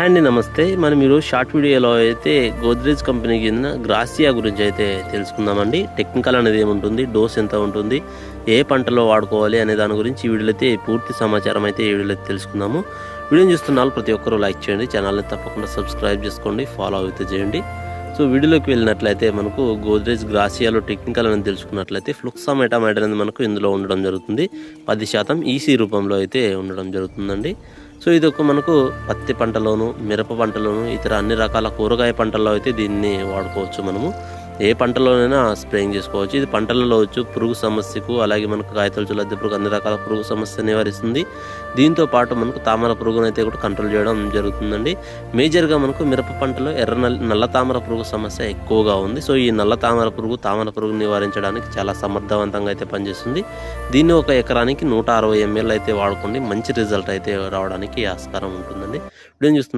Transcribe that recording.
Hi అండి, నమస్తే. మనం ఈరోజు షార్ట్ వీడియోలో అయితే గోద్రేజ్ కంపెనీకి చెందిన గ్రాసియా గురించి అయితే తెలుసుకుందామండి. టెక్నికల్ అనేది ఏముంటుంది, డోస్ ఎంత ఉంటుంది, ఏ పంటలో వాడుకోవాలి అనే దాని గురించి ఈ వీడియోలో అయితే పూర్తి సమాచారం అయితే ఈ వీడియోలో తెలుసుకుందాము. వీడియోని చూస్తున్న వాళ్ళు ప్రతి ఒక్కరూ లైక్ చేయండి, ఛానల్ని తప్పకుండా సబ్స్క్రైబ్ చేసుకోండి, ఫాలో అయితే చేయండి. సో వీడియోలోకి వెళ్ళినట్లయితే మనకు గోద్రేజ్ గ్రాసియాలో టెక్నికల్ అనేది తెలుసుకున్నట్లయితే ఫ్లుక్సామెటామైడ్ అనేది మనకు ఇందులో ఉండడం జరుగుతుంది. 10% ఈసీ రూపంలో అయితే ఉండడం జరుగుతుందండి. సో ఇది ఒక మనకు పత్తి పంటలోను, మిరప పంటలోను, ఇతర అన్ని రకాల కూరగాయ పంటల్లో అయితే దీన్ని వాడుకోవచ్చు. మనము ఏ పంటలోనైనా స్ప్రేయింగ్ చేసుకోవచ్చు. ఇది పంటలలో వచ్చు పురుగు సమస్యకు, అలాగే మనకు కాయతొలుచు లద్దె పురుగు, అన్ని రకాల పురుగు సమస్య నివారిస్తుంది. దీంతో పాటు మనకు తామర పురుగును అయితే కూడా కంట్రోల్ చేయడం జరుగుతుందండి. మేజర్గా మనకు మిరప పంటలో నల్ల తామర పురుగు సమస్య ఎక్కువగా ఉంది. సో ఈ నల్ల తామర పురుగు నివారించడానికి చాలా సమర్థవంతంగా అయితే పనిచేస్తుంది. దీన్ని ఒక ఎకరానికి 160 ml అయితే వాడుకోండి, మంచి రిజల్ట్ అయితే రావడానికి ఆస్కారం ఉంటుందండి. వీడియో చూస్తున్న